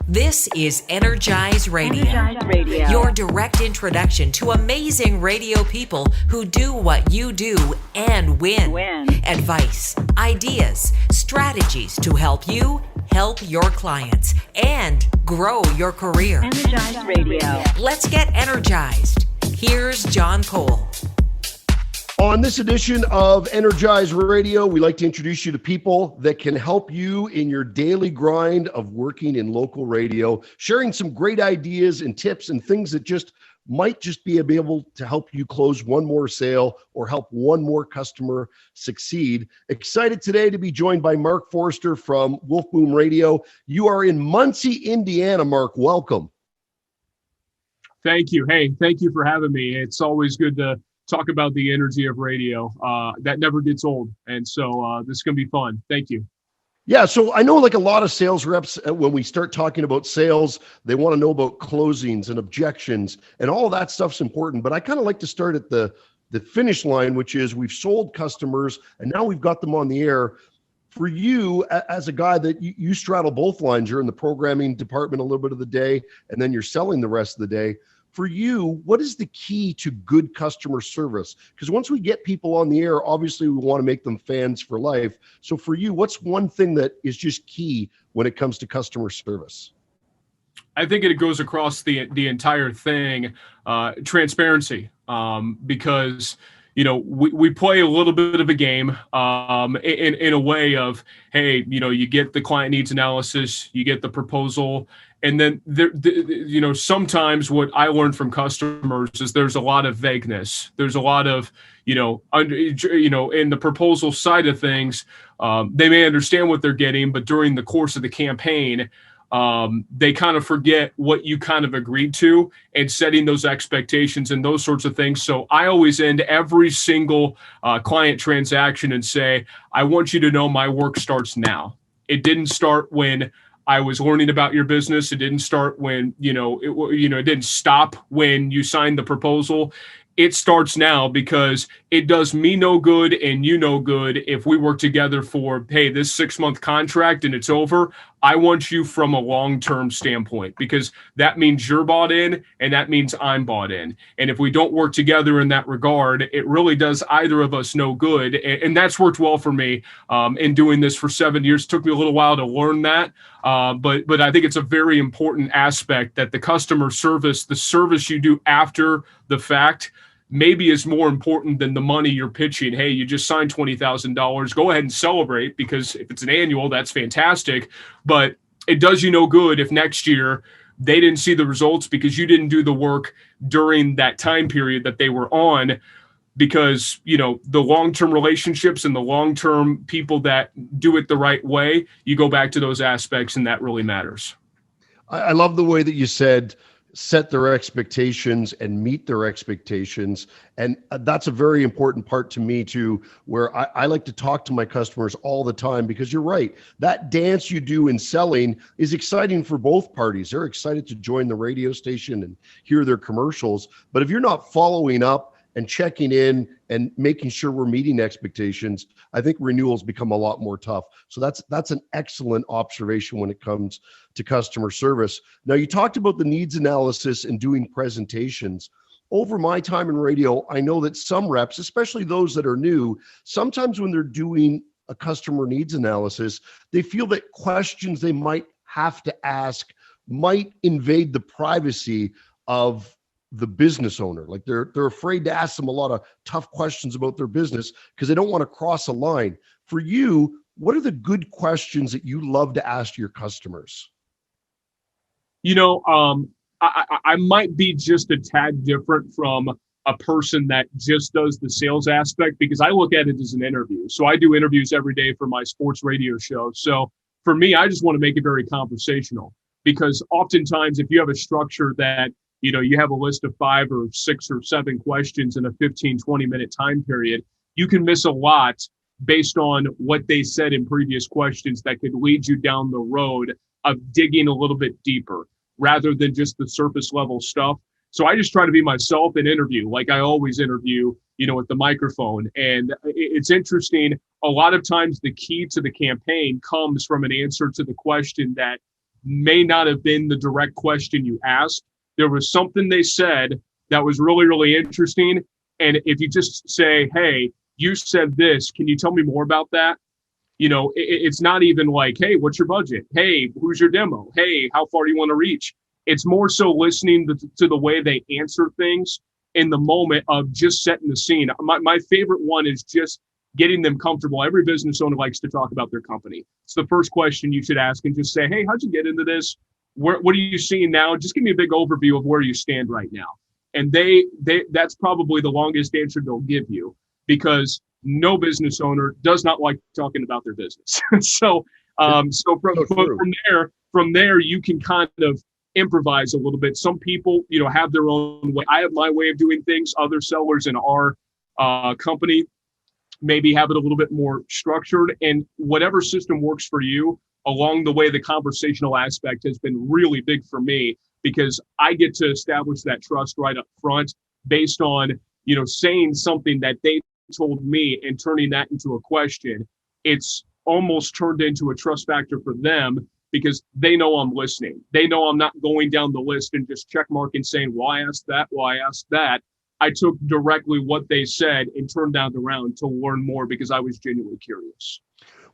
This is Energize Radio. Energize Radio. Your direct introduction to amazing radio people who do what you do and win. Advice, ideas, strategies to help you help your clients and grow your career. Energize Radio. Let's get energized. Here's John Cole. On this edition of Energize Radio, we like to introduce you to people that can help you in your daily grind of working in local radio, sharing some great ideas and tips and things that might be able to help you close one more sale or help one more customer succeed. Excited today to be joined by Mark Foerster from Wolf Boom Radio. You are in Muncie, Indiana, Mark. Welcome. Thank you. Hey, thank you for having me. It's always good to talk about the energy of radio. That never gets old. And so this is going to be fun. Thank you. Yeah. So I know like a lot of sales reps, when we start talking about sales, they want to know about closings and objections and all that stuff's important. But I kind of like to start at the finish line, which is we've sold customers and now we've got them on the air. For you, as a guy that you straddle both lines, you're in the programming department a little bit of the day, and then you're selling the rest of the day. For you, what is the key to good customer service? Because once we get people on the air, obviously we want to make them fans for life. So for you, what's one thing that is just key when it comes to customer service? I think it goes across the entire thing, transparency, because we play a little bit of a game in a way of, hey, you get the client needs analysis, you get the proposal. And then, sometimes what I learned from customers is there's a lot of vagueness. There's a lot of, in the proposal side of things, they may understand what they're getting, but during the course of the campaign, they kind of forget what you kind of agreed to and setting those expectations and those sorts of things. So I always end every single client transaction and say, I want you to know my work starts now. It didn't start when I was learning about your business. It didn't start when, it didn't stop when you signed the proposal. It starts now because it does me no good and you no good if we work together for, hey, this 6-month contract and it's over. I want you from a long-term standpoint because that means you're bought in and that means I'm bought in. And if we don't work together in that regard, it really does either of us no good. And that's worked well for me in doing this for 7 years. It took me a little while to learn that. But I think it's a very important aspect that the customer service, the service you do after the fact, maybe is more important than the money you're pitching. Hey, you just signed $20,000. Go ahead and celebrate because if it's an annual, that's fantastic. But it does you no good if next year they didn't see the results because you didn't do the work during that time period that they were on. Because, the long-term relationships and the long-term people that do it the right way, you go back to those aspects and that really matters. I love the way that you said, set their expectations and meet their expectations. And that's a very important part to me too, where I like to talk to my customers all the time because you're right. That dance you do in selling is exciting for both parties. They're excited to join the radio station and hear their commercials. But if you're not following up and checking in and making sure we're meeting expectations, I think renewals become a lot more tough. So that's an excellent observation when it comes to customer service. Now, you talked about the needs analysis and doing presentations. Over my time in radio, I know that some reps, especially those that are new, sometimes when they're doing a customer needs analysis, they feel that questions they might have to ask might invade the privacy of the business owner. Like they're afraid to ask them a lot of tough questions about their business because they don't want to cross a line. For you, what are the good questions that you love to ask your customers? I might be just a tad different from a person that just does the sales aspect because I look at it as an interview. So I do interviews every day for my sports radio show. So for me, I just want to make it very conversational because oftentimes if you have a structure that you have a list of 5 or 6 or 7 questions in a 15, 20-minute time period, you can miss a lot based on what they said in previous questions that could lead you down the road of digging a little bit deeper rather than just the surface level stuff. So I just try to be myself and interview like I always interview, with the microphone. And it's interesting. A lot of times the key to the campaign comes from an answer to the question that may not have been the direct question you asked. There was something they said that was really, really interesting. And if you just say, hey, you said this, can you tell me more about that? It's not even like, hey, what's your budget? Hey, who's your demo? Hey, how far do you want to reach? It's more so listening to the way they answer things in the moment of just setting the scene. My favorite one is just getting them comfortable. Every business owner likes to talk about their company. It's the first question you should ask, and just say, hey, how'd you get into this? What are you seeing now? Just give me a big overview of where you stand right now. And that's probably the longest answer they'll give you, because no business owner does not like talking about their business. So from there, you can kind of improvise a little bit. Some people, have their own way. I have my way of doing things. Other sellers in our company maybe have it a little bit more structured, and whatever system works for you. Along the way, the conversational aspect has been really big for me, because I get to establish that trust right up front based on, saying something that they told me and turning that into a question. It's almost turned into a trust factor for them, because they know I'm listening. They know I'm not going down the list and just check marking saying, well, I asked that. Well, I asked that. I took directly what they said and turned that around to learn more, because I was genuinely curious.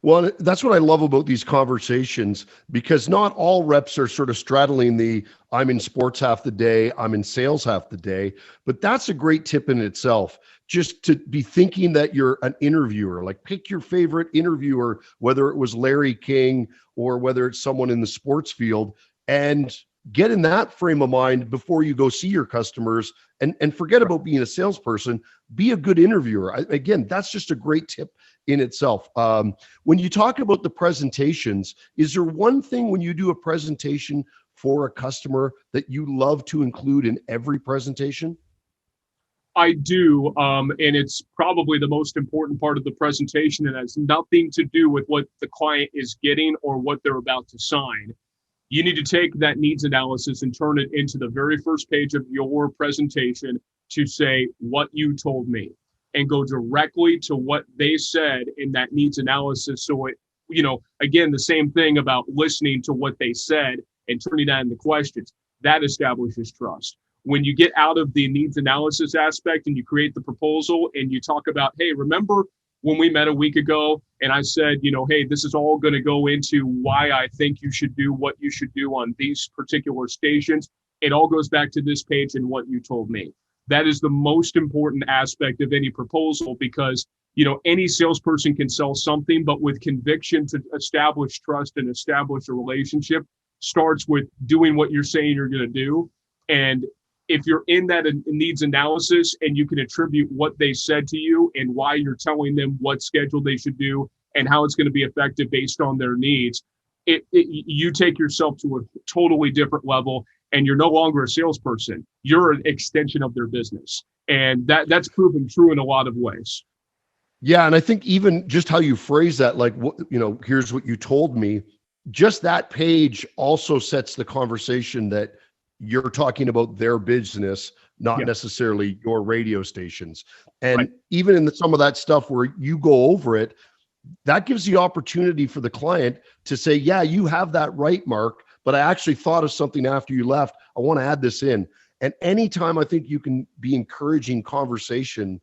Well, that's what I love about these conversations, because not all reps are sort of straddling the I'm in sports half the day, I'm in sales half the day. But that's a great tip in itself, just to be thinking that you're an interviewer. Like, pick your favorite interviewer, whether it was Larry King or whether it's someone in the sports field, and get in that frame of mind before you go see your customers, and forget about being a salesperson. Be a good interviewer. Again, that's just a great tip in itself. When you talk about the presentations, is there one thing when you do a presentation for a customer that you love to include in every presentation? I do, and it's probably the most important part of the presentation, and has nothing to do with what the client is getting or what they're about to sign. You need to take that needs analysis and turn it into the very first page of your presentation to say what you told me, and go directly to what they said in that needs analysis. So it, again, the same thing about listening to what they said and turning that into questions. That establishes trust. When you get out of the needs analysis aspect and you create the proposal and you talk about, hey, remember when we met a week ago and I said, hey, this is all going to go into why I think you should do what you should do on these particular stations. It all goes back to this page and what you told me. That is the most important aspect of any proposal, because, any salesperson can sell something, but with conviction to establish trust and establish a relationship starts with doing what you're saying you're going to do. And if you're in that needs analysis and you can attribute what they said to you and why you're telling them what schedule they should do and how it's going to be effective based on their needs, you take yourself to a totally different level, and you're no longer a salesperson. You're an extension of their business. And that's proven true in a lot of ways. Yeah. And I think even just how you phrase that, like, here's what you told me, just that page also sets the conversation that you're talking about their business, not necessarily your radio stations. And even in some of that stuff where you go over it, that gives the opportunity for the client to say, yeah, you have that right, Mark, but I actually thought of something after you left. I want to add this in. And anytime I think you can be encouraging conversation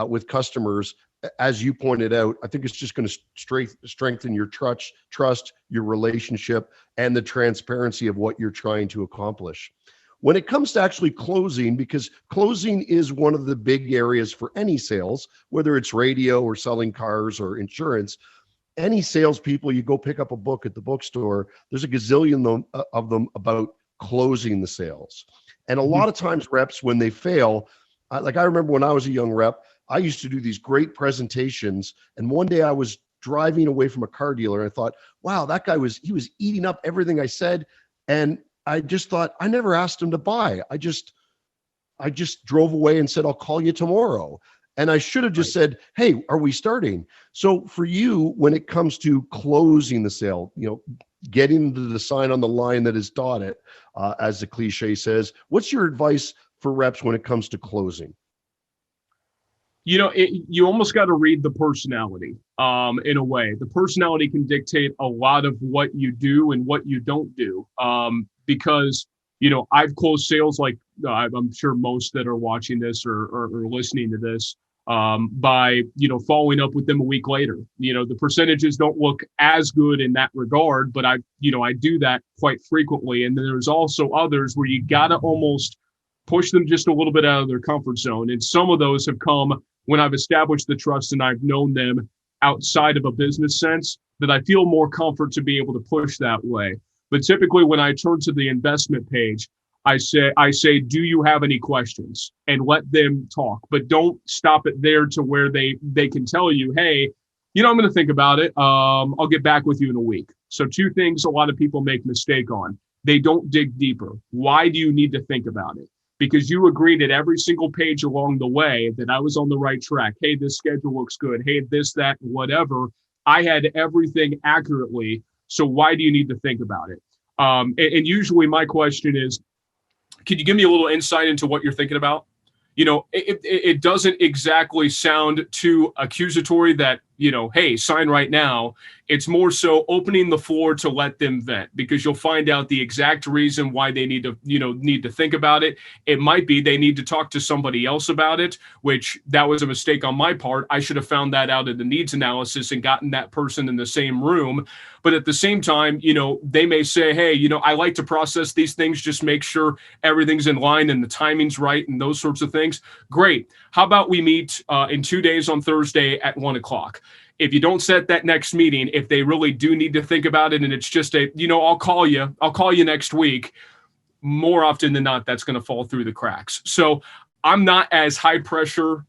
with customers, as you pointed out, I think it's just going to strengthen your trust, your relationship, and the transparency of what you're trying to accomplish. When it comes to actually closing, because closing is one of the big areas for any sales, whether it's radio or selling cars or insurance, any salespeople, you go pick up a book at the bookstore, there's a gazillion of them about closing the sales. And a lot of times reps, when they fail, like I remember when I was a young rep, I used to do these great presentations. And one day I was driving away from a car dealer and I thought, wow, that guy was eating up everything I said. And I just thought, I never asked him to buy. I just drove away and said, I'll call you tomorrow. And I should have just said, hey, are we starting? So for you, when it comes to closing the sale, getting the sign on the line that is dotted, as the cliche says, what's your advice for reps when it comes to closing? You almost got to read the personality in a way. The personality can dictate a lot of what you do and what you don't do. Because, I've closed sales like I'm sure most that are watching this or listening to this by, following up with them a week later. The percentages don't look as good in that regard, but I do that quite frequently. And then there's also others where you got to almost push them just a little bit out of their comfort zone. And some of those have come when I've established the trust and I've known them outside of a business sense, that I feel more comfort to be able to push that way. But typically when I turn to the investment page, I say, do you have any questions? And let them talk, but don't stop it there to where they can tell you, hey, I'm going to think about it. I'll get back with you in a week. So two things a lot of people make mistake on. They don't dig deeper. Why do you need to think about it? Because you agreed at every single page along the way that I was on the right track. Hey, this schedule looks good. Hey, this, that, whatever. I had everything accurately. So why do you need to think about it? And usually my question is, can you give me a little insight into what you're thinking about? It doesn't exactly sound too accusatory that, hey, sign right now. It's more so opening the floor to let them vent, because you'll find out the exact reason why they need to think about it. It might be they need to talk to somebody else about it, which that was a mistake on my part. I should have found that out in the needs analysis and gotten that person in the same room. But at the same time, they may say, hey, I like to process these things, just make sure everything's in line and the timing's right and those sorts of things. Great. How about we meet in 2 days on Thursday at 1:00? If you don't set that next meeting, if they really do need to think about it and it's just I'll call you next week, more often than not, that's going to fall through the cracks. So I'm not as high pressure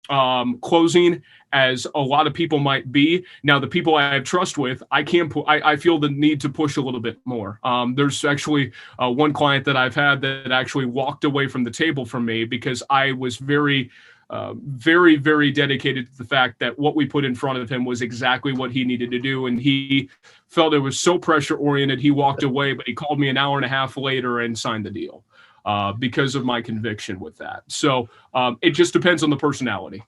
closing as a lot of people might be. Now, the people I have trust with, I feel the need to push a little bit more. There's actually one client that I've had that actually walked away from the table from me because I was very, very dedicated to the fact that what we put in front of him was exactly what he needed to do. And he felt it was so pressure oriented. He walked away, but he called me an hour and a half later and signed the deal because of my conviction with that. So it just depends on the personality.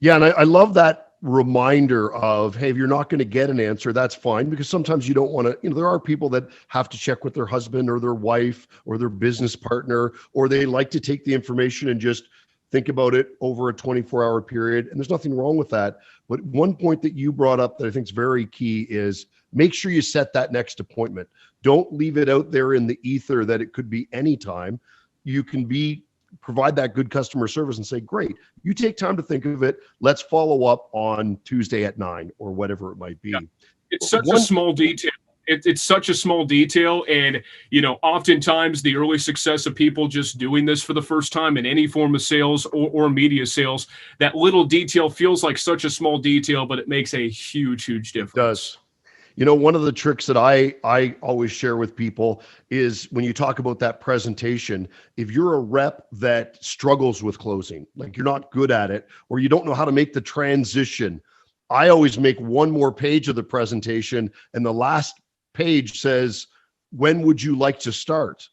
Yeah. And I love that reminder of, hey, if you're not going to get an answer, that's fine, because sometimes you don't want to, there are people that have to check with their husband or their wife or their business partner, or they like to take the information and just think about it over a 24-hour period. And there's nothing wrong with that. But one point that you brought up that I think is very key is make sure you set that next appointment. Don't leave it out there in the ether that it could be anytime. You can provide that good customer service and say, great, you take time to think of it. Let's follow up on Tuesday at 9 or whatever it might be. Yeah. It's such a small detail. It's such a small detail. And, oftentimes the early success of people just doing this for the first time in any form of sales or media sales, that little detail feels like such a small detail, but it makes a huge difference. It does. One of the tricks that I always share with people is when you talk about that presentation, if you're a rep that struggles with closing, like you're not good at it, or you don't know how to make the transition, I always make one more page of the presentation, and the last page says, when would you like to start?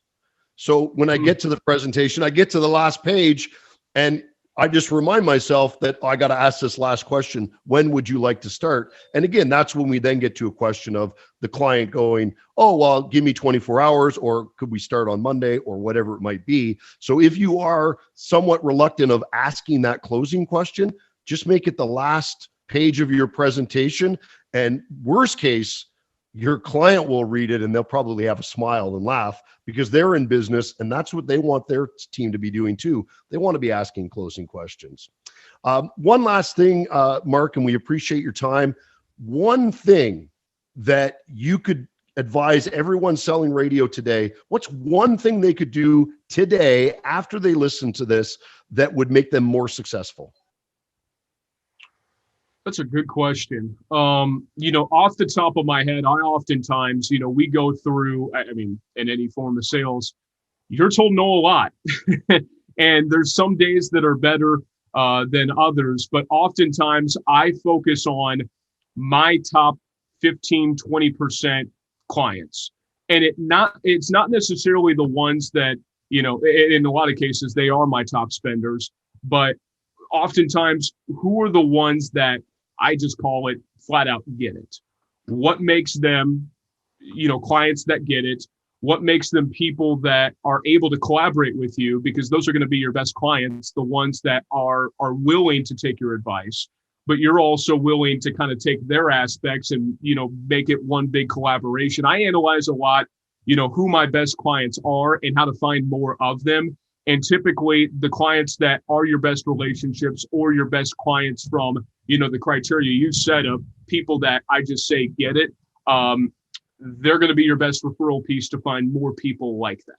So when I get to the presentation, I get to the last page and I just remind myself that I got to ask this last question. When would you like to start? And again, that's when we then get to a question of the client going, oh, well, give me 24 hours, or could we start on Monday, or whatever it might be. So if you are somewhat reluctant of asking that closing question, just make it the last page of your presentation. And worst case, your client will read it and they'll probably have a smile and laugh, because they're in business and that's what they want their team to be doing too. They want to be asking closing questions. One last thing, Mark, and we appreciate your time. One thing that you could advise everyone selling radio today, what's one thing they could do today after they listen to this that would make them more successful? That's a good question. Off the top of my head, I oftentimes, we go through, in any form of sales, you're told no a lot. And there's some days that are better than others, but oftentimes I focus on my top 15, 20% clients. And it's not necessarily the ones that, in a lot of cases, they are my top spenders, but oftentimes, who are the ones that I just call it flat out get it? What makes them, clients that get it? What makes them people that are able to collaborate with you? Because those are going to be your best clients, the ones that are willing to take your advice, but you're also willing to kind of take their aspects and, make it one big collaboration. I analyze a lot, who my best clients are and how to find more of them. And typically the clients that are your best relationships or your best clients from, the criteria you set of people that I just say get it, they're going to be your best referral piece to find more people like that.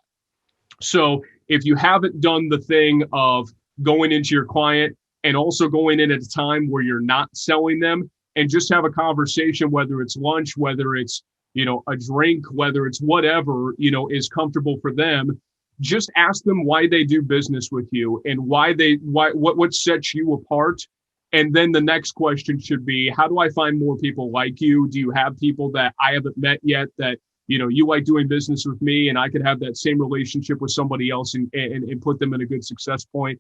So if you haven't done the thing of going into your client and also going in at a time where you're not selling them and just have a conversation, whether it's lunch, whether it's, a drink, whether it's whatever, is comfortable for them, just ask them why they do business with you and what sets you apart. And then the next question should be, how do I find more people like you? Do you have people that I haven't met yet that, you like doing business with me and I could have that same relationship with somebody else and put them in a good success point?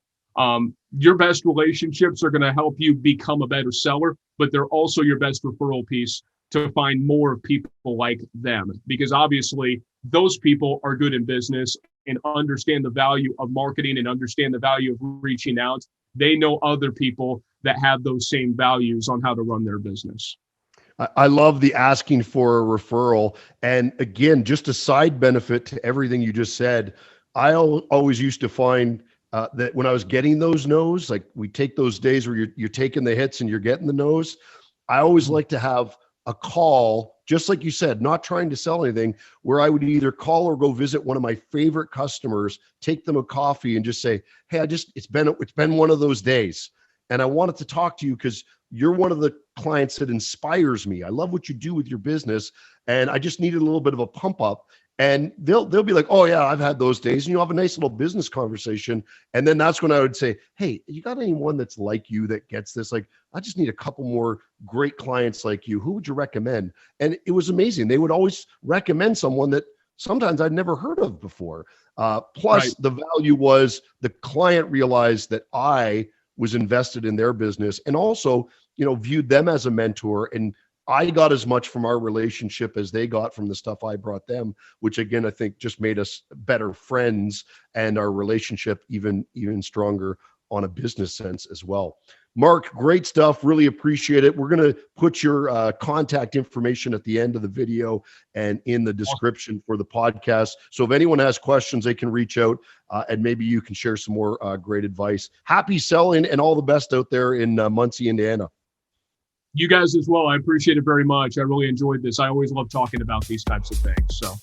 Your best relationships are going to help you become a better seller, but they're also your best referral piece to find more people like them, because obviously those people are good in business and understand the value of marketing and understand the value of reaching out. They know other people that have those same values on how to run their business. I love the asking for a referral. And again, just a side benefit to everything you just said, I always used to find that when I was getting those no's, like we take those days where you're taking the hits and you're getting the no's, I always like to have a call, just like you said, not trying to sell anything, where I would either call or go visit one of my favorite customers, take them a coffee and just say, hey, it's been one of those days. And I wanted to talk to you because you're one of the clients that inspires me. I love what you do with your business. And I just needed a little bit of a pump up. And they'll be like, oh yeah, I've had those days. And you'll have a nice little business conversation. And then that's when I would say, hey, you got anyone that's like you that gets this? Like, I just need a couple more great clients like you. Who would you recommend? And it was amazing. They would always recommend someone that sometimes I'd never heard of before. Plus right. The value was the client realized that I was invested in their business and also, viewed them as a mentor. And I got as much from our relationship as they got from the stuff I brought them, which again, I think just made us better friends and our relationship even stronger on a business sense as well. Mark, great stuff. Really appreciate it. We're going to put your contact information at the end of the video and in the description for the podcast. So if anyone has questions, they can reach out and maybe you can share some more great advice. Happy selling and all the best out there in Muncie, Indiana. You guys as well. I appreciate it very much. I really enjoyed this. I always love talking about these types of things. So